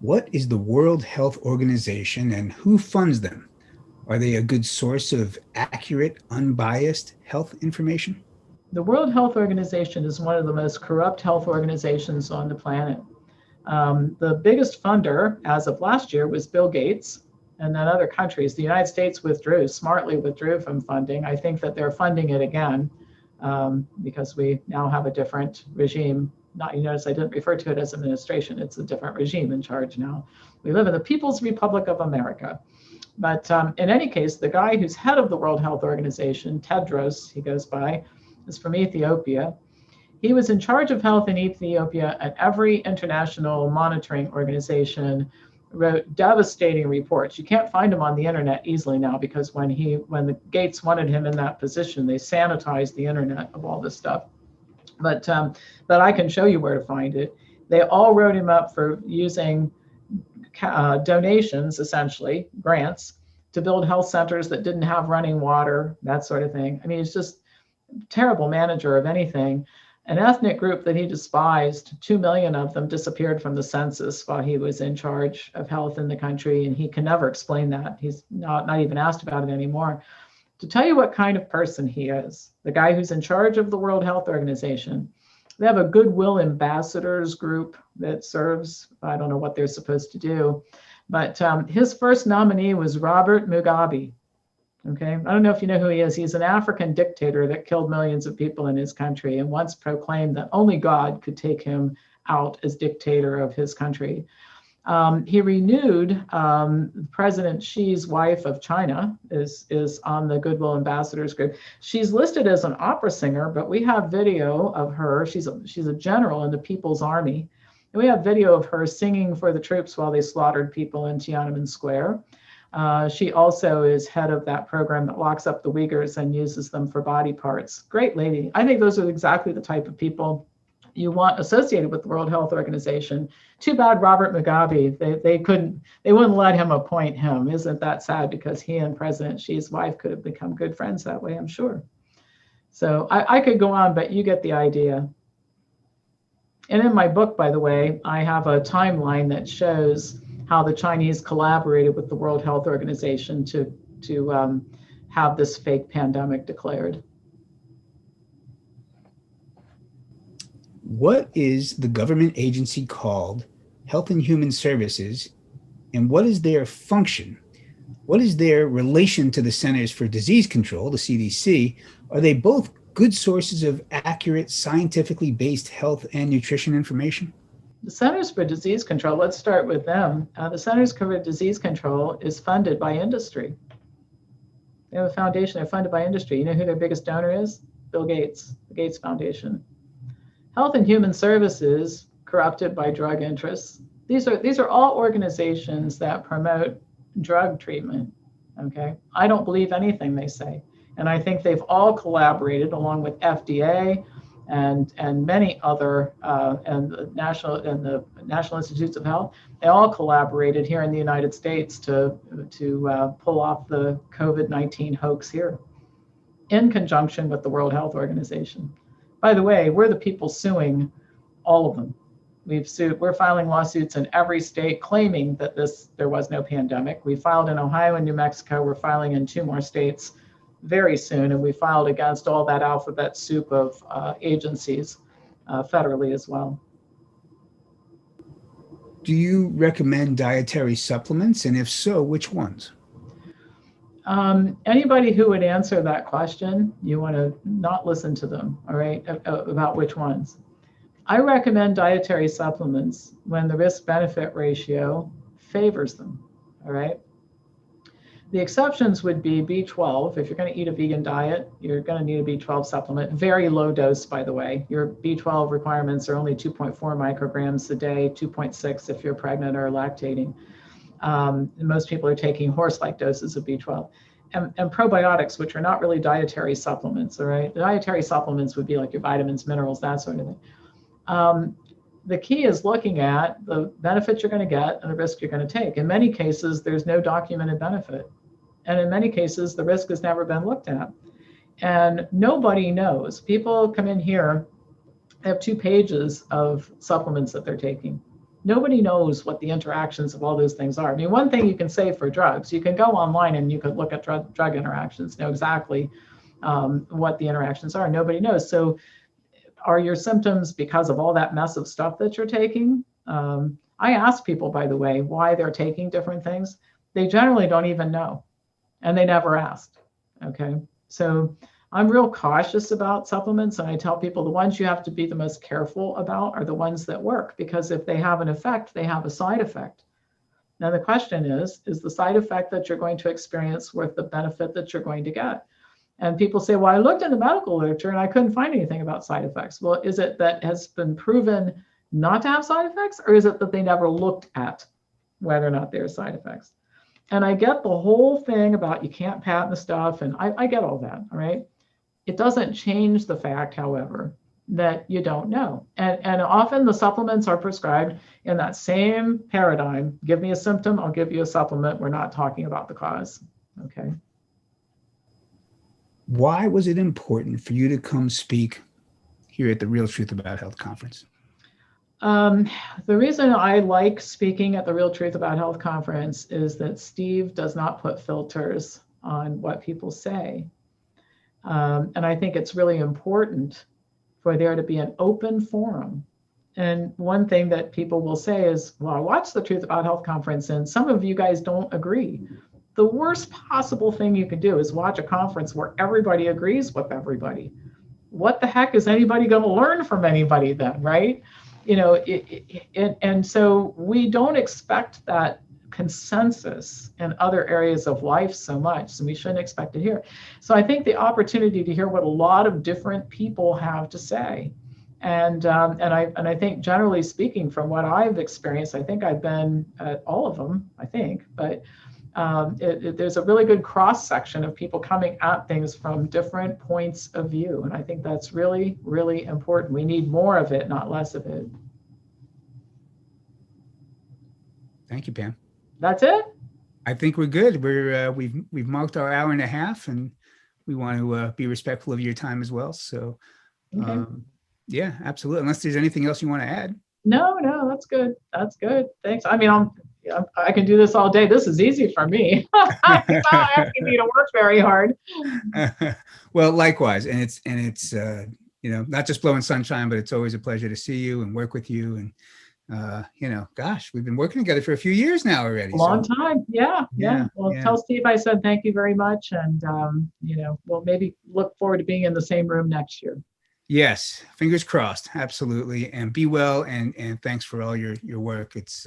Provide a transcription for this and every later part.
What is the World Health Organization and who funds them? Are they a good source of accurate, unbiased health information? The World Health Organization is one of the most corrupt health organizations on the planet. The biggest funder as of last year was Bill Gates, and then other countries. The United States smartly withdrew from funding. I think that they're funding it again because we now have a different regime. Not, you notice I didn't refer to it as administration. It's a different regime in charge now. We live in the People's Republic of America. But in any case, the guy who's head of the World Health Organization, Tedros, he goes by, is from Ethiopia. He was in charge of health in Ethiopia, and every international monitoring organization wrote devastating reports. You can't find him on the internet easily now because when the Gates wanted him in that position, they sanitized the internet of all this stuff. But I can show you where to find it. They all wrote him up for using donations, essentially grants, to build health centers that didn't have running water, that sort of thing. I mean, it's just terrible manager of anything. An ethnic group that he despised, 2 million of them disappeared from the census while he was in charge of health in the country, and he can never explain that. He's not even asked about it anymore. To tell you what kind of person he is, the guy who's in charge of the World Health Organization, they have a goodwill ambassadors group that serves, I don't know what they're supposed to do, but his first nominee was Robert Mugabe. Okay, I don't know if you know who he is. He's an African dictator that killed millions of people in his country and once proclaimed that only God could take him out as dictator of his country. He renewed President Xi's wife of China is on the Goodwill Ambassadors group. She's listed as an opera singer, but we have video of her. She's a general in the People's Army. And we have video of her singing for the troops while they slaughtered people in Tiananmen Square. She also is head of that program that locks up the Uyghurs and uses them for body parts. Great lady. I think those are exactly the type of people you want associated with the World Health Organization. Too bad Robert Mugabe, they wouldn't let him appoint him. Isn't that sad? Because he and President Xi's wife could have become good friends that way, I'm sure. So I could go on, but you get the idea. And in my book, by the way, I have a timeline that shows how the Chinese collaborated with the World Health Organization to have this fake pandemic declared. What is the government agency called Health and Human Services, and what is their function? What is their relation to the Centers for Disease Control, the CDC? Are they both good sources of accurate, scientifically based health and nutrition information? The Centers for Disease Control, let's start with them. The Centers for Disease Control is funded by industry. They have a foundation, they're funded by industry. You know who their biggest donor is? Bill Gates, the Gates Foundation. Health and Human Services, corrupted by drug interests. These are all organizations that promote drug treatment, okay? I don't believe anything they say. And I think they've all collaborated along with FDA, and many other and the National Institutes of Health. They all collaborated here in the United States to pull off the COVID-19 hoax here, in conjunction with the World Health Organization. By the way, we're the people suing all of them. We're filing lawsuits in every state claiming that there was no pandemic. We filed in Ohio and New Mexico. We're filing in 2 more states very soon, and we filed against all that alphabet soup of agencies federally as well. Do you recommend dietary supplements, and if so, which ones? Anybody who would answer that question, you want to not listen to them, all right, about which ones. I recommend dietary supplements when the risk-benefit ratio favors them, all right? The exceptions would be B12. If you're going to eat a vegan diet, you're going to need a B12 supplement. Very low dose, by the way. Your B12 requirements are only 2.4 micrograms a day, 2.6 if you're pregnant or lactating. Most people are taking horse-like doses of B12. And probiotics, which are not really dietary supplements, all right? The dietary supplements would be like your vitamins, minerals, that sort of thing. The key is looking at the benefits you're going to get and the risk you're going to take. In many cases, there's no documented benefit. And in many cases, the risk has never been looked at. And nobody knows. People come in here, they have 2 pages of supplements that they're taking. Nobody knows what the interactions of all those things are. I mean, one thing you can say for drugs, you can go online and you could look at drug interactions, know exactly what the interactions are. Nobody knows. So are your symptoms because of all that mess of stuff that you're taking? I ask people, by the way, why they're taking different things. They generally don't even know, and they never asked. Okay. So I'm real cautious about supplements, and I tell people the ones you have to be the most careful about are the ones that work, because if they have an effect, they have a side effect. Now the question is the side effect that you're going to experience worth the benefit that you're going to get? And people say, well, I looked in the medical literature and I couldn't find anything about side effects. Well, is it that has been proven not to have side effects, or is it that they never looked at whether or not there are side effects? And I get the whole thing about you can't patent the stuff, and I get all that, all right? It doesn't change the fact, however, that you don't know. And often the supplements are prescribed in that same paradigm. Give me a symptom, I'll give you a supplement. We're not talking about the cause, okay? Why was it important for you to come speak here at the Real Truth About Health conference? The reason I like speaking at the Real Truth About Health conference is that Steve does not put filters on what people say. And I think it's really important for there to be an open forum. And one thing that people will say is, well, I watched the Truth About Health conference and some of you guys don't agree. The worst possible thing you can do is watch a conference where everybody agrees with everybody. What the heck is anybody going to learn from anybody then, right? You know, and so we don't expect that consensus in other areas of life so much, so we shouldn't expect it here. So I think the opportunity to hear what a lot of different people have to say, and I think generally speaking, from what I've experienced, I think I've been at all of them, I think, but there's a really good cross section of people coming at things from different points of view, and I think that's really, really important. We need more of it, not less of it. Thank you, Pam. That's it. I think we're good. We've marked our hour and a half, and we want to be respectful of your time as well. So, Okay. Yeah, absolutely. Unless there's anything else you want to add. No, that's good. That's good. Thanks. I mean, I can do this all day. This is easy for me. It's not asking me to work very hard. Well, likewise, and it's not just blowing sunshine, but it's always a pleasure to see you and work with you. And gosh, we've been working together for a few years now already. A long time. Yeah. Well, yeah. Tell Steve I said thank you very much, and we'll maybe look forward to being in the same room next year. Yes, fingers crossed. Absolutely. And be well. And thanks for all your work. It's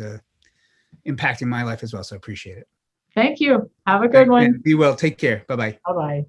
impacting my life as well. So I appreciate it. Thank you. Have a good one. Be well. Take care. Bye-bye. Bye-bye.